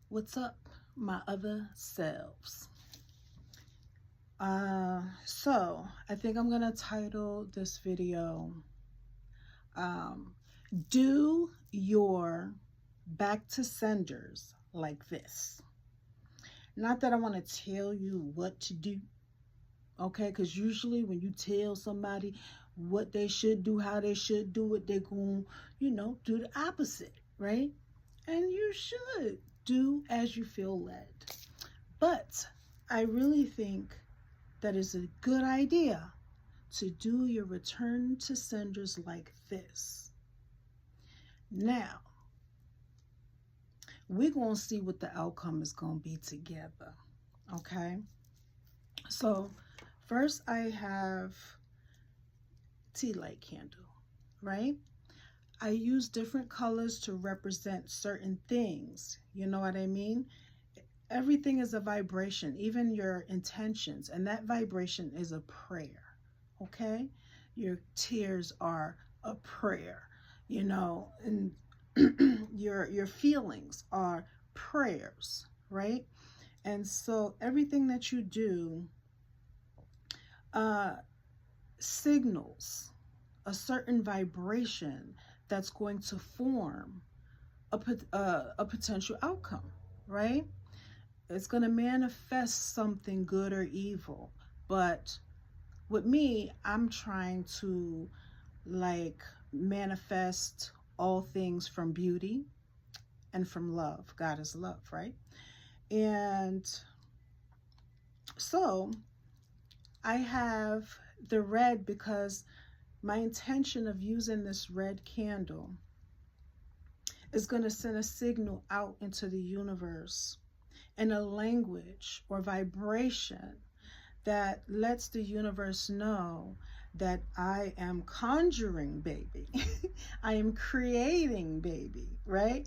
What's up, my other selves? So I think I'm gonna title this video, um, Do Your Back to Senders Like This. Not that I want to tell you what to do, okay? Because usually when you tell somebody what they should do, how they should do it, they're going to, do the opposite, right? And you should do as you feel led. But I really think that is a good idea to do your return to senders like this. Now, we're going to see what the outcome is going to be together. Okay? So, first I have tea light candle, right? I use different colors to represent certain things. You know what I mean? Everything is a vibration, even your intentions, and that vibration is a prayer. Okay? Your tears are a prayer, and your feelings are prayers, right? And so everything that you do uh, signals a certain vibration that's going to form a potential outcome, right? It's going to manifest something good or evil. But with me, I'm trying to like manifest all things from beauty and from love. God is love, right? And so I have the red because my intention of using this red candle is going to send a signal out into the universe in a language or vibration that lets the universe know that I am conjuring, baby. I am creating, baby, right?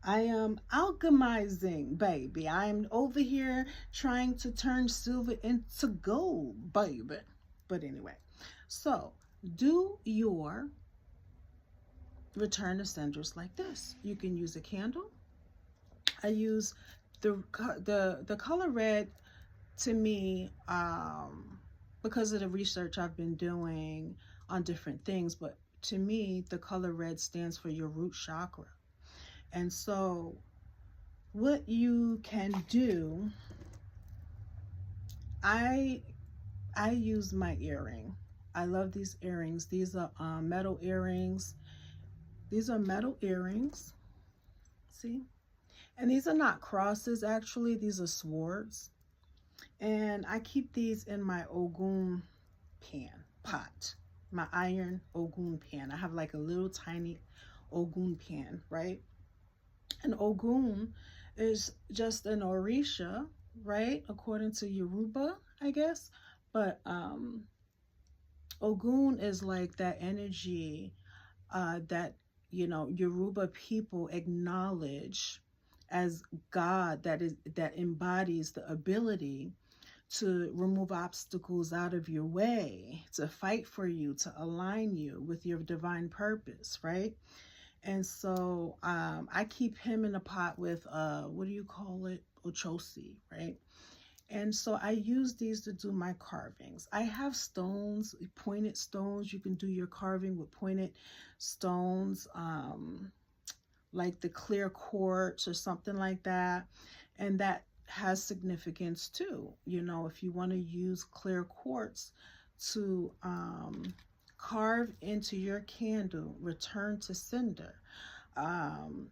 I am alchemizing, baby. I am over here trying to turn silver into gold, baby. But anyway, so do your return to senders like this. You can use a candle. I use the color red to me, because of the research I've been doing on different things, but to me the color red stands for your root chakra. And so what you can do, i I use my earring. I love these earrings. These are metal earrings. These are metal earrings, see? And these are not crosses, actually. These are swords. And I keep these in my Ogun pot, my iron Ogun pan. I have like a little tiny Ogun pan, right? And Ogun is just an Orisha, right? According to Yoruba, I guess. But Ogun is like that energy that, Yoruba people acknowledge as God, that embodies the ability to remove obstacles out of your way, to fight for you, to align you with your divine purpose, right? And so I keep him in a pot with, what do you call it? Ochosi, right? And so I use these to do my carvings. I have stones, pointed stones. You can do your carving with pointed stones, like the clear quartz or something like that. And that has significance too. If you want to use clear quartz to carve into your candle, return to sender, um,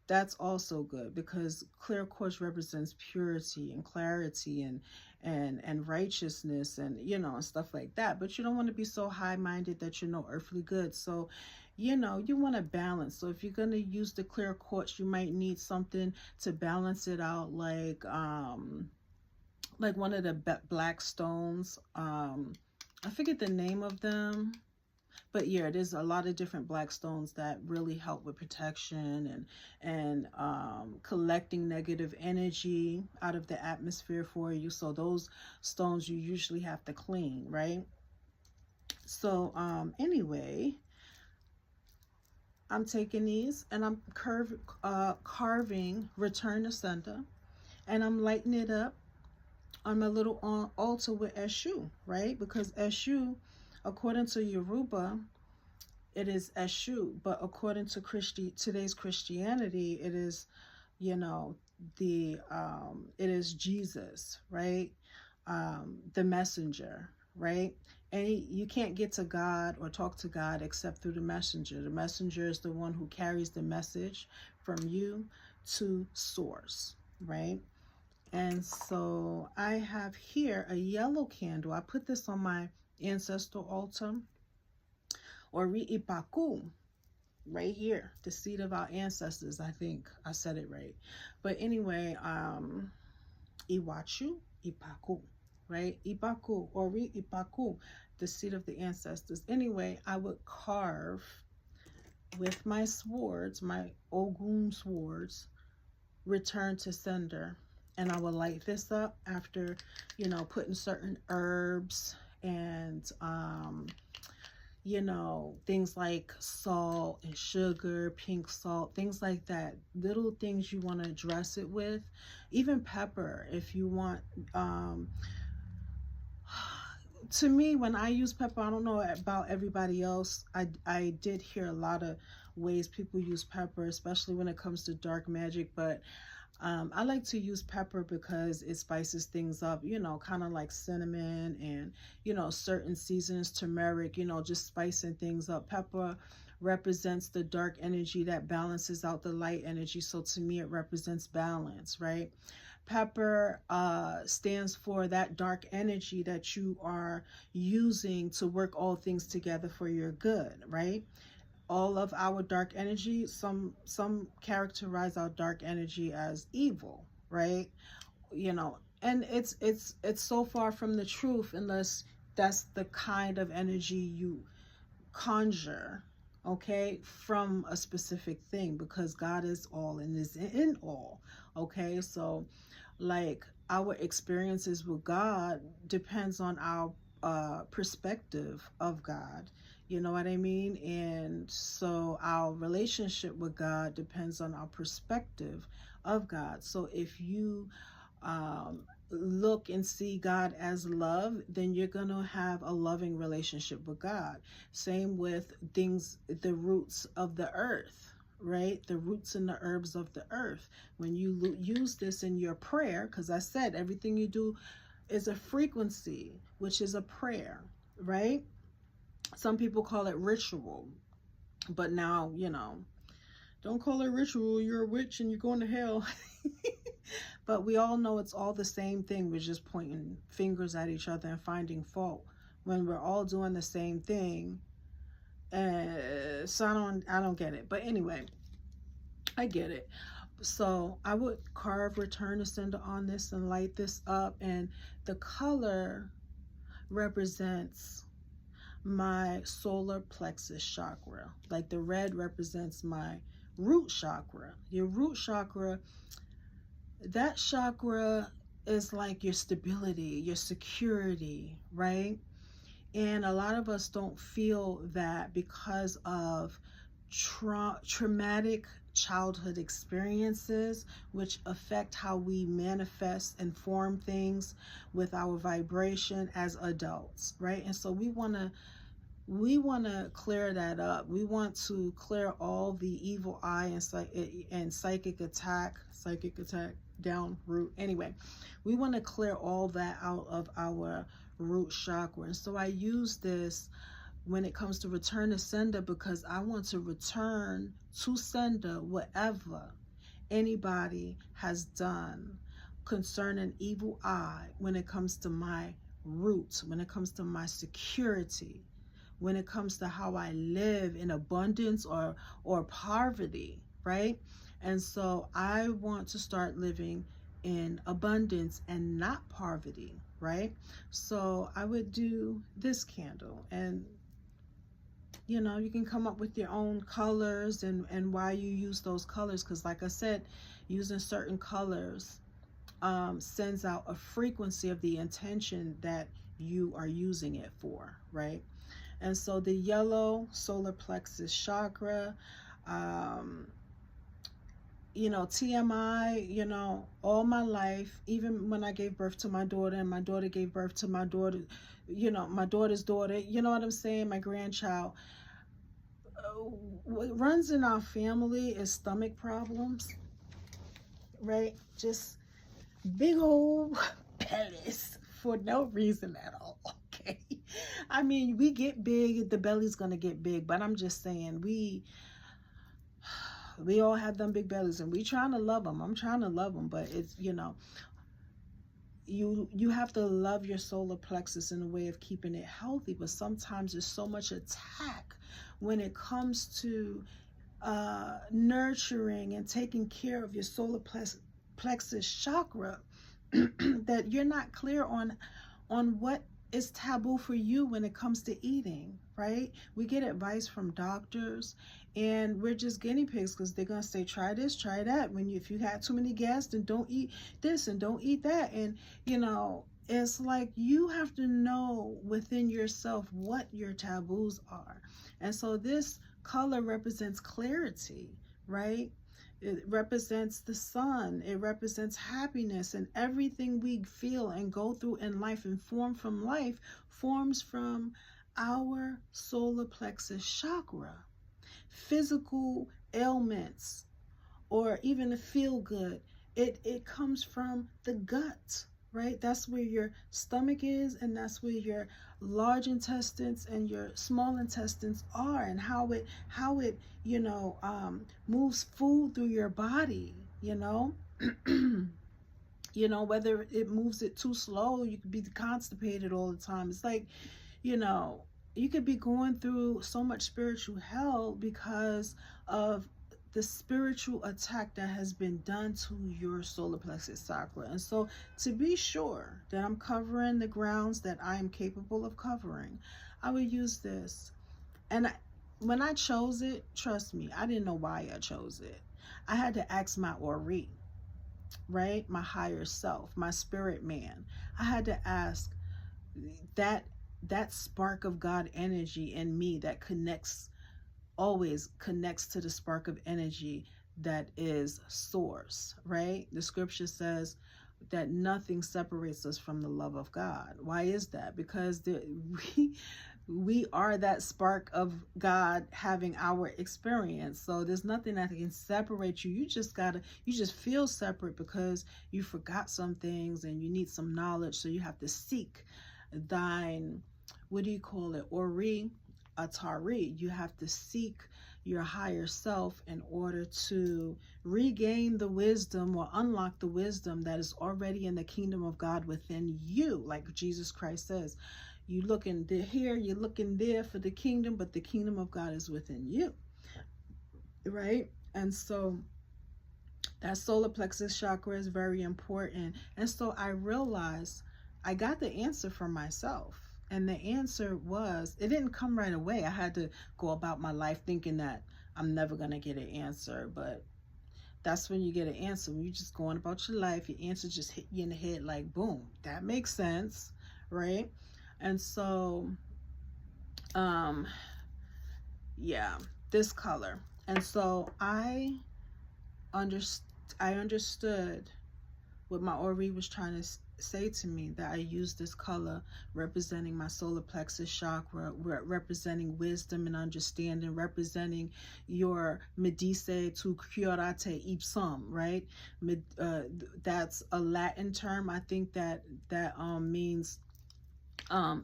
that's also good because clear quartz represents purity and clarity and righteousness and and stuff like that. But you don't want to be so high-minded that you're no earthly good. So you want to balance. So if you're going to use the clear quartz, you might need something to balance it out, like one of the black stones. I forget the name of them, but yeah, there's a lot of different black stones that really help with protection and collecting negative energy out of the atmosphere for you. So those stones you usually have to clean, right? So anyway, I'm taking these and I'm carving return to sender, and I'm lighting it up on my little altar with Eshu, right? Because Eshu, according to Yoruba, it is Eshu, but according to today's Christianity, it is, you know, it is Jesus, right? The messenger, right? And you can't get to God or talk to God except through the messenger. The messenger is the one who carries the message from you to source, right? And so I have here a yellow candle. I put this on my ancestral altar, or Ri'ipaku, right here, the seat of our ancestors. I think I said it right. But anyway, Iwachu, Ipaku, right? Ipaku or Ri'ipaku, the seat of the ancestors. Anyway, I would carve with my swords, my Ogun swords, return to sender. And I will light this up after, you know, putting certain herbs and, you know, things like salt and sugar, pink salt, things like that. Little things you want to dress it with. Even pepper, if you want. To me, when I use pepper, I don't know about everybody else. I did hear a lot of ways people use pepper, especially when it comes to dark magic, but I like to use pepper because it spices things up, you know, kind of like cinnamon and, you know, certain seasons, turmeric, you know, just spicing things up. Pepper represents the dark energy that balances out the light energy. So to me, it represents balance, right? Pepper stands for that dark energy that you are using to work all things together for your good, right? All of our dark energy, some characterize our dark energy as evil, right? You know, and it's so far from the truth, unless that's the kind of energy you conjure, okay, from a specific thing, because God is all and is in all, okay? So like our experiences with God depends on our perspective of God. You know what I mean? And so our relationship with God depends on our perspective of God. So if you look and see God as love, then you're going to have a loving relationship with God. Same with things, the roots of the earth, right? The roots and the herbs of the earth. When you use this in your prayer, because I said everything you do is a frequency, which is a prayer, right? Some people call it ritual, but now, you know, don't call it ritual. You're a witch and you're going to hell. But we all know it's all the same thing. We're just pointing fingers at each other and finding fault when we're all doing the same thing. So I don't get it. But anyway, I get it. So I would carve return to sender on this and light this up. And the color represents my solar plexus chakra. Like the red represents my root chakra. Your root chakra, that chakra is like your stability, your security, right? And a lot of us don't feel that because of traumatic childhood experiences, which affect how we manifest and form things with our vibration as adults, right? And so we want to clear that up. We want to clear all the evil eye and psychic attack down root. Anyway, we want to clear all that out of our root chakra. And so I use this when it comes to return to sender, because I want to return to sender whatever anybody has done concerning evil eye, when it comes to my roots, when it comes to my security, when it comes to how I live in abundance or poverty, right? And so I want to start living in abundance and not poverty, right? So I would do this candle, and you know, you can come up with your own colors and why you use those colors, because like I said, using certain colors sends out a frequency of the intention that you are using it for, right? And so the yellow solar plexus chakra, Um, TMI, all my life, even when I gave birth to my daughter and my daughter gave birth to my daughter, my daughter's daughter, you know what I'm saying, my grandchild, what runs in our family is stomach problems, right? Just big old bellies for no reason at all. Okay. I mean, we get big, the belly's gonna get big, but I'm just saying we all have them big bellies and we trying to love them. I'm trying to love them, but it's, you have to love your solar plexus in a way of keeping it healthy, but sometimes there's so much attack when it comes to nurturing and taking care of your solar plexus chakra that you're not clear on what is taboo for you when it comes to eating, right? We get advice from doctors and we're just guinea pigs because they're going to say, try this, try that. If you had too many gas, then don't eat this and don't eat that. And, it's like you have to know within yourself what your taboos are. And so this color represents clarity, right? It represents the sun. It represents happiness, and everything we feel and go through in life and form from life forms from our solar plexus chakra. Physical ailments or even a feel good, it comes from the gut, right? That's where your stomach is, and that's where your large intestines and your small intestines are, and how it moves food through your body, whether it moves it too slow, you could be constipated all the time. It's like, you could be going through so much spiritual hell because of the spiritual attack that has been done to your solar plexus chakra. And so to be sure that I'm covering the grounds that I am capable of covering, I would use this. And when I chose it, trust me, I didn't know why I chose it. I had to ask my Ori, right? My higher self, my spirit man. I had to ask that spark of God energy in me that always connects to the spark of energy that is source, right? The scripture says that nothing separates us from the love of God. Why is that? Because we are that spark of God having our experience. So there's nothing that can separate you. You just feel separate because you forgot some things and you need some knowledge. So you have to seek thine, what do you call it? Ori Atari. You have to seek your higher self in order to regain the wisdom or unlock the wisdom that is already in the kingdom of God within you. Like Jesus Christ says, you looking here, you're looking there for the kingdom, but the kingdom of God is within you, right? And so that solar plexus chakra is very important. And so I realized I got the answer for myself. And the answer was, it didn't come right away. I had to go about my life thinking that I'm never going to get an answer. But that's when you get an answer. When you're just going about your life, your answer just hit you in the head like, boom, that makes sense, right? And so, yeah, this color. And so I understood what my Ori was trying to say to me, that I use this color representing my solar plexus chakra, representing wisdom and understanding, representing your medice tu curate ipsum, right? That's a Latin term. I think that means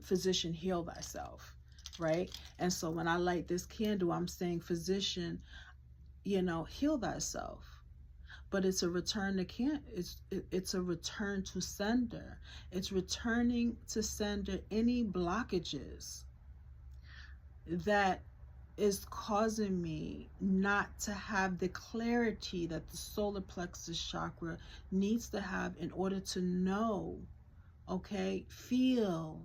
physician, heal thyself, right? And so when I light this candle, I'm saying, physician, heal thyself. But it's a return to it's a return to sender. It's returning to sender any blockages that is causing me not to have the clarity that the solar plexus chakra needs to have in order to know, okay, feel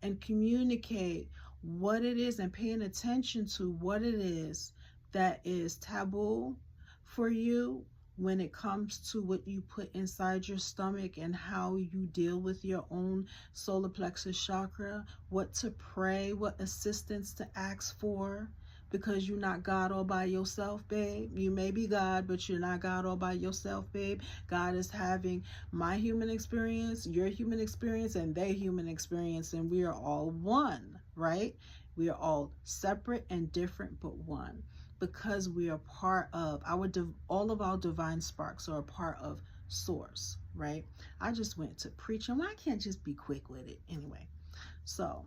and communicate what it is, and paying attention to what it is that is taboo for you when it comes to what you put inside your stomach and how you deal with your own solar plexus chakra, what to pray, what assistance to ask for, because you're not God all by yourself, babe. You may be God, but you're not God all by yourself, babe. God is having my human experience, your human experience, and their human experience, and we are all one, right? We are all separate and different, but one, because we are part of all of our divine sparks are a part of source, right? I just went to preaching. Why can't I just be quick with it anyway? So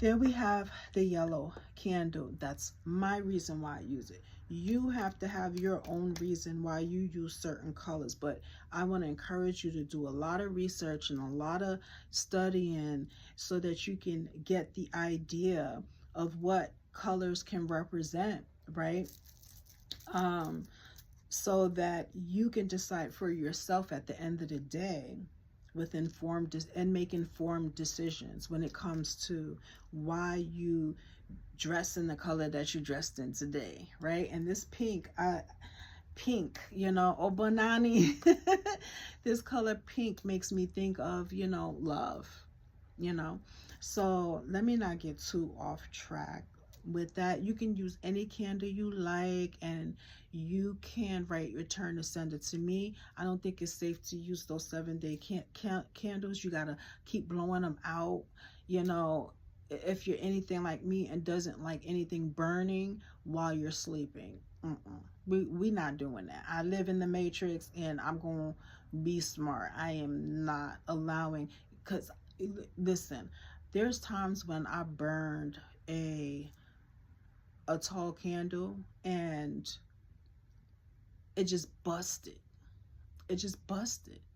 there we have the yellow candle. That's my reason why I use it. You have to have your own reason why you use certain colors, but I want to encourage you to do a lot of research and a lot of studying so that you can get the idea of what colors can represent, right? So that you can decide for yourself at the end of the day with make informed decisions when it comes to why you dress in the color that you dressed in today, right? And this pink, oh banani, this color pink makes me think of, love, So let me not get too off track with that. You can use any candle you like, and you can write return to sender. To me, I don't think it's safe to use those 7-day candles. You gotta keep blowing them out, if you're anything like me and doesn't like anything burning while you're sleeping. We not doing that. I live in the matrix, and I'm gonna be smart. I am not allowing, because listen, there's times when I burned a tall candle and it just busted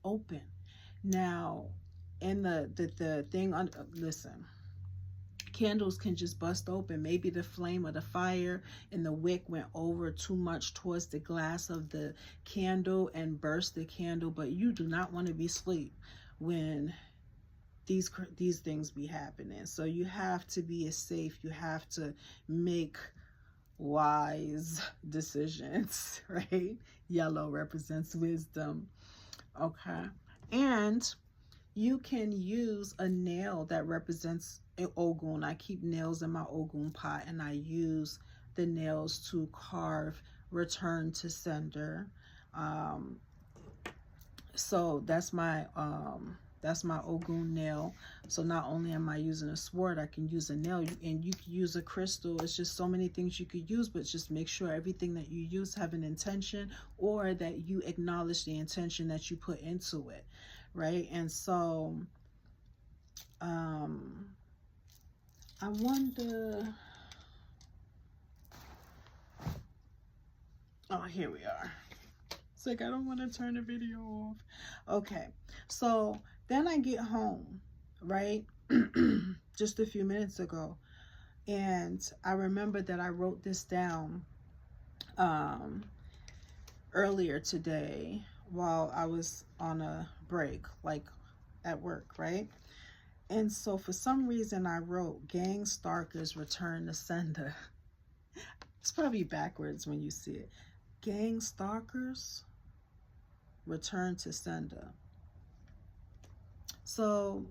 open. Now, in the thing on, listen, candles can just bust open. Maybe the flame of the fire and the wick went over too much towards the glass of the candle and burst the candle. But you do not want to be asleep when these things be happening. So you have to be safe. You have to make wise decisions, right? Yellow represents wisdom. Okay. And you can use a nail that represents an Ogun. I keep nails in my Ogun pot, and I use the nails to carve return to sender. So that's my Ogun nail. So not only am I using a sword, I can use a nail, and you can use a crystal. It's just so many things you could use, but just make sure everything that you use have an intention, or that you acknowledge the intention that you put into it, right? And so I wonder, oh, here we are. It's like I don't want to turn the video off. Okay, so then I get home, right? Just a few minutes ago, and I remember that I wrote this down earlier today while I was on a break, like at work, right? And so for some reason I wrote gang stalkers return to sender. It's probably backwards when you see it. Gang stalkers return to sender. So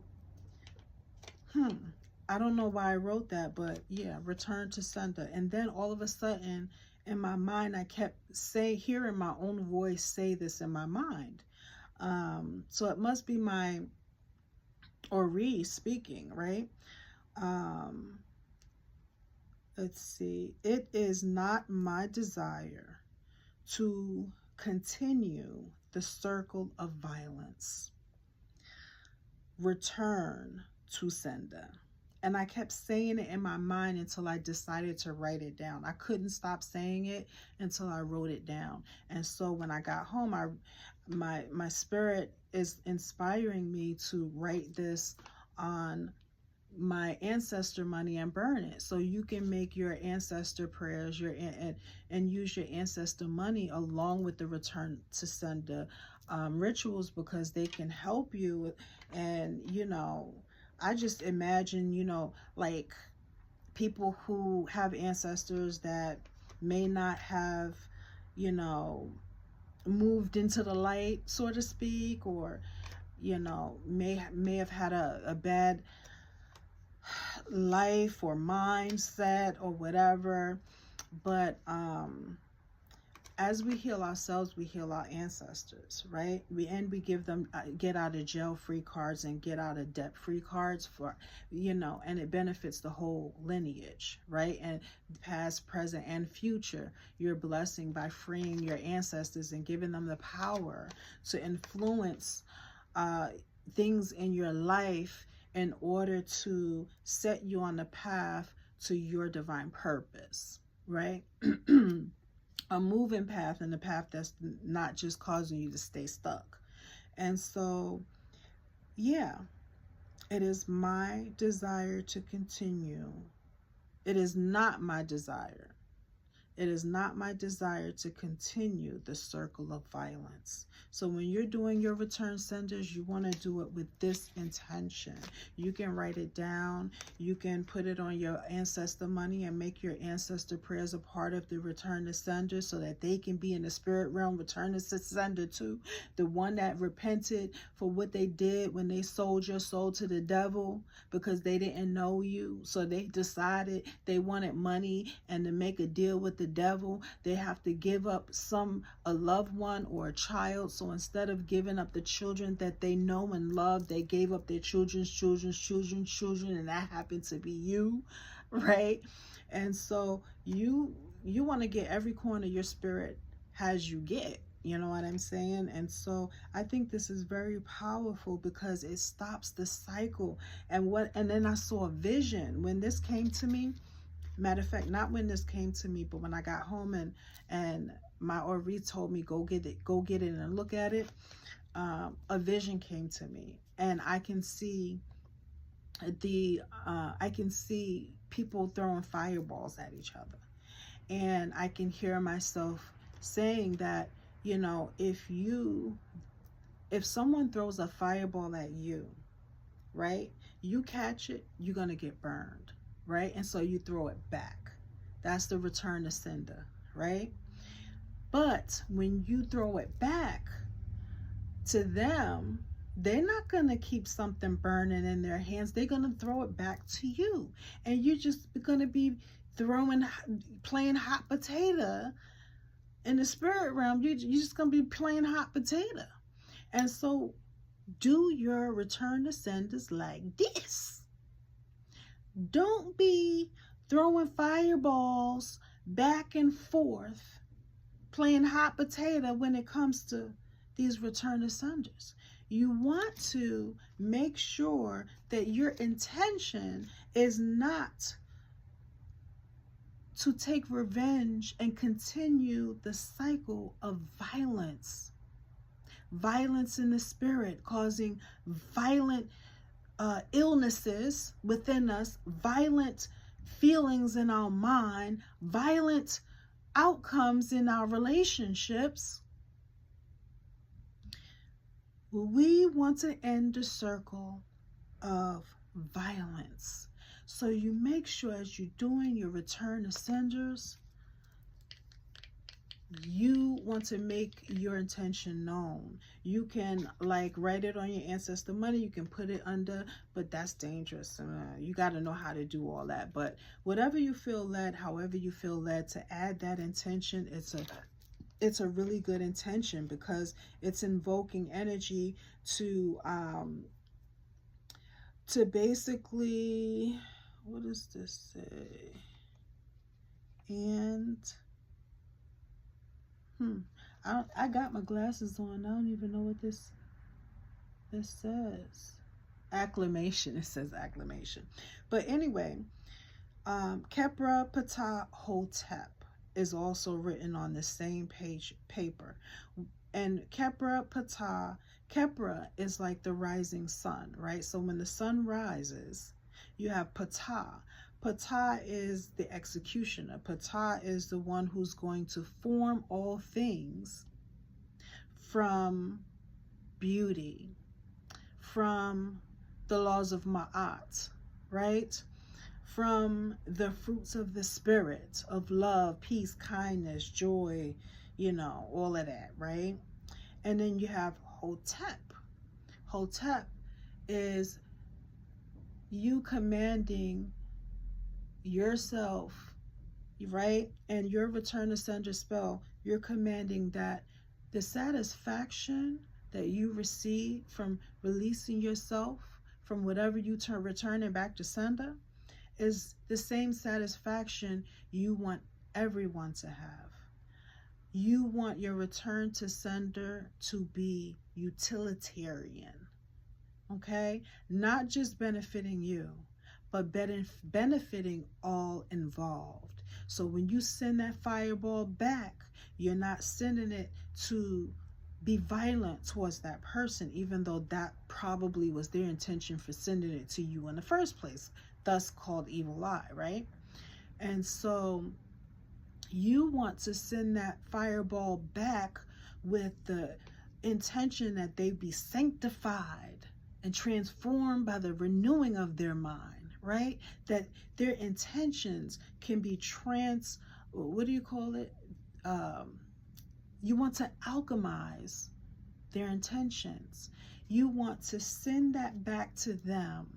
I don't know why I wrote that, but yeah, return to sender. And then all of a sudden in my mind, I kept hearing my own voice say this in my mind. So it must be my Ori speaking, right? Let's see. It is not my desire to continue the circle of violence. Return to sender. And I kept saying it in my mind until I decided to write it down. I couldn't stop saying it until I wrote it down. And so when I got home, my spirit is inspiring me to write this on my ancestor money and burn it. So you can make your ancestor prayers and use your ancestor money along with the return to sender rituals, because they can help you. And I just imagine like people who have ancestors that may not have moved into the light, so to speak, or may have had a bad life or mindset or whatever. But as we heal ourselves, we heal our ancestors, right? We give them get out of jail free cards and get out of debt free cards for, and it benefits the whole lineage, right? And past, present, and future. You're blessing by freeing your ancestors and giving them the power to influence things in your life in order to set you on the path to your divine purpose, right? A moving path, and a path that's not just causing you to stay stuck. And so, yeah, it is my desire to continue. It is not my desire. It is not my desire to continue the circle of violence. So when you're doing your return senders, you want to do it with this intention. You can write it down. You can put it on your ancestor money and make your ancestor prayers a part of the return to sender so that they can be in the spirit realm return to sender too. The one that repented for what they did when they sold your soul to the devil because they didn't know you. So they decided they wanted money, and to make a deal with the devil, they have to give up a loved one or a child. So instead of giving up the children that they know and love, they gave up their children's children, and that happened to be you, right? And so you want to get every corner your spirit has you get. You know what I'm saying? And so I think this is very powerful because it stops the cycle. And then I saw a vision when this came to me. Matter of fact, not when this came to me, but when I got home and my Ori told me, go get it and look at it. A vision came to me, and I can see people throwing fireballs at each other. And I can hear myself saying that, if someone throws a fireball at you, right, you catch it, you're going to get burned, right? And so you throw it back. That's the return to sender, right? But when you throw it back to them, they're not going to keep something burning in their hands. They're going to throw it back to you. And you're just going to be playing hot potato in the spirit realm. You're just going to be playing hot potato. And so do your return to senders like this. Don't be throwing fireballs back and forth, playing hot potato when it comes to these return to senders. You want to make sure that your intention is not to take revenge and continue the cycle of violence. Violence in the spirit, causing violent illnesses within us, violent feelings in our mind, violent outcomes in our relationships. We want to end the circle of violence. So you make sure as you're doing your return to senders, you want to make your intention known. You can write it on your ancestor money. You can put it under, but that's dangerous. You got to know how to do all that. But whatever you feel led, however you feel led to add that intention, it's a really good intention because it's invoking energy to basically, what does this say? And I got my glasses on. I don't even know what this says. Acclamation. It says acclamation. But anyway, Kepra Ptah Hotep is also written on the same paper. And Kepra Ptah, Kepra is like the rising sun, right? So when the sun rises, you have Ptah. Ptah is the executioner. Ptah is the one who's going to form all things from beauty, from the laws of Ma'at, right? From the fruits of the spirit of love, peace, kindness, joy, all of that, right? And then you have Hotep. Hotep is, you commanding yourself, right? And your return to sender spell, you're commanding that the satisfaction that you receive from releasing yourself from whatever you returning back to sender is the same satisfaction you want everyone to have. You want your return to sender to be utilitarian, okay? Not just benefiting you, but benefiting all involved. So when you send that fireball back, you're not sending it to be violent towards that person, even though that probably was their intention for sending it to you in the first place, thus called evil eye, right? And so you want to send that fireball back with the intention that they be sanctified and transformed by the renewing of their mind, right? That their intentions can be what do you call it? You want to alchemize their intentions. You want to send that back to them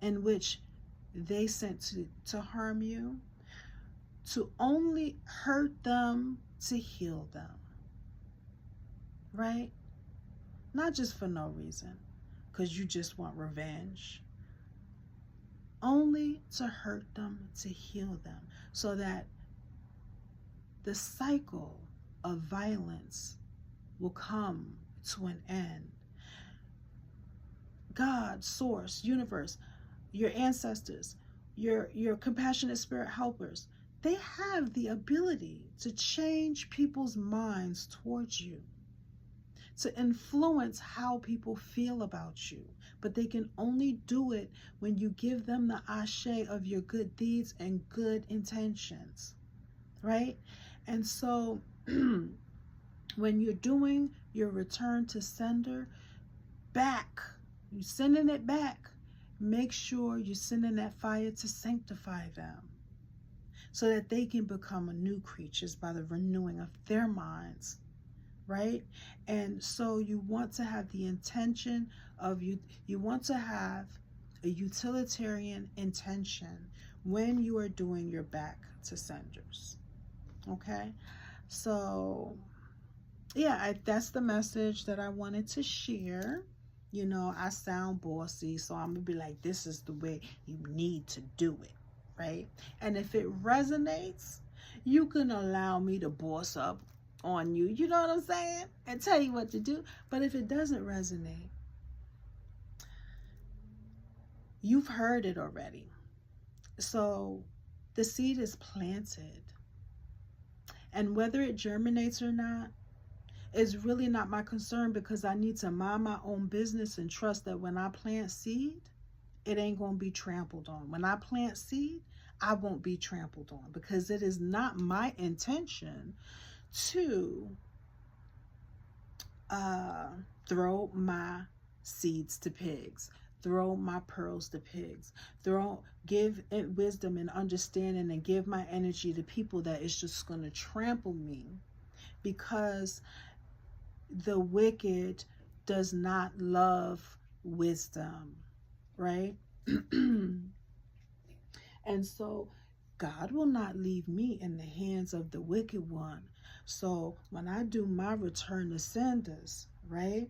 in which they sent to harm you, to only hurt them, to heal them, right? Not just for no reason, because you just want revenge. Only to hurt them, to heal them, so that the cycle of violence will come to an end. God, source, universe, your ancestors, your compassionate spirit helpers, they have the ability to change people's minds towards you, to influence how people feel about you. But they can only do it when you give them the ashe of your good deeds and good intentions, right? And so when you're doing your return to sender back, you're sending it back, make sure you're sending that fire to sanctify them so that they can become new creatures by the renewing of their minds, right? And so you want to have the intention of you want to have a utilitarian intention when you are doing your back to senders, okay? So yeah, that's the message that I wanted to share. You know, I sound bossy, so I'm gonna be like, this is the way you need to do it, right? And if it resonates, you can allow me to boss up on you, you know what I'm saying, and tell you what to do. But if it doesn't resonate, you've heard it already. So the seed is planted, and whether it germinates or not is really not my concern, because I need to mind my own business and trust that when I plant seed, it ain't gonna be trampled on. When I plant seed, I won't be trampled on, because it is not my intention to throw my seeds to pigs, throw my pearls to pigs, give it wisdom and understanding, and give my energy to people that is just going to trample me, because the wicked does not love wisdom, right? And so God will not leave me in the hands of the wicked one. So when I do my return to senders, right,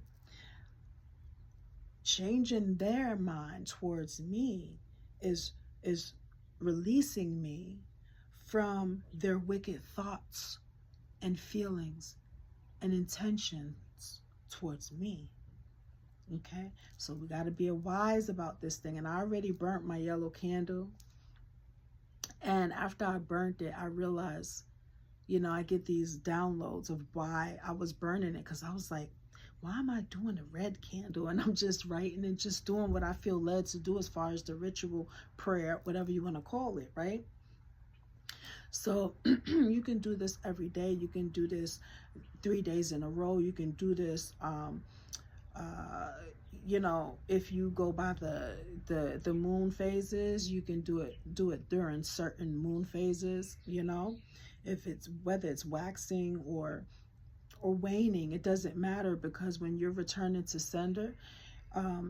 changing their mind towards me is releasing me from their wicked thoughts and feelings and intentions towards me. Okay, so we got to be wise about this thing. And I already burnt my yellow candle, and after I burnt it, I realized, you know, I get these downloads of why I was burning it, because I was like, why am I doing a red candle? And I'm just writing and just doing what I feel led to do as far as the ritual, prayer, whatever you want to call it, right? So you can do this every day. You can do this 3 days in a row. You can do this, you know, if you go by the moon phases, you can do it during certain moon phases, you know, whether it's waxing or waning, it doesn't matter, because when you're returning to sender,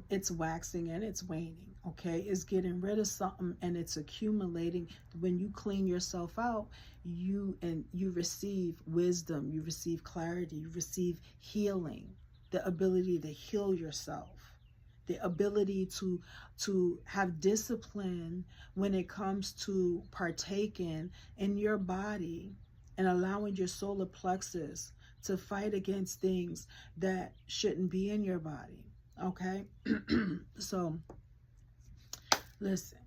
It's waxing and it's waning. Okay, it's getting rid of something and it's accumulating. When you clean yourself out, you receive wisdom, you receive clarity, you receive healing, the ability to heal yourself, the ability to have discipline when it comes to partaking in your body and allowing your solar plexus to fight against things that shouldn't be in your body. Okay? So, listen.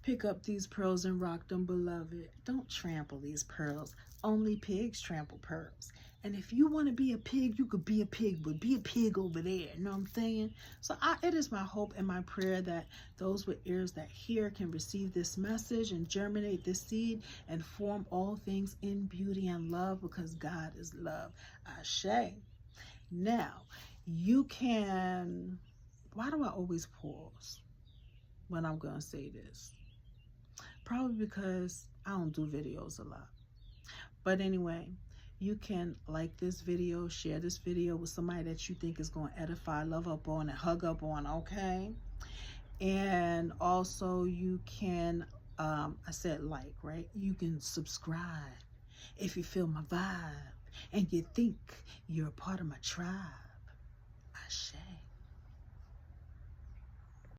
Pick up these pearls and rock them, beloved. Don't trample these pearls. Only pigs trample pearls. And if you want to be a pig, you could be a pig, but be a pig over there. You know what I'm saying? So it is my hope and my prayer that those with ears that hear can receive this message and germinate this seed and form all things in beauty and love, because God is love. Ashe. Now, you can... Why do I always pause when I'm going to say this? Probably because I don't do videos a lot. But anyway, you can like this video, share this video with somebody that you think is going to edify, love up on, and hug up on, okay? And also you can, I said like, right? You can subscribe if you feel my vibe and you think you're a part of my tribe. Ashe.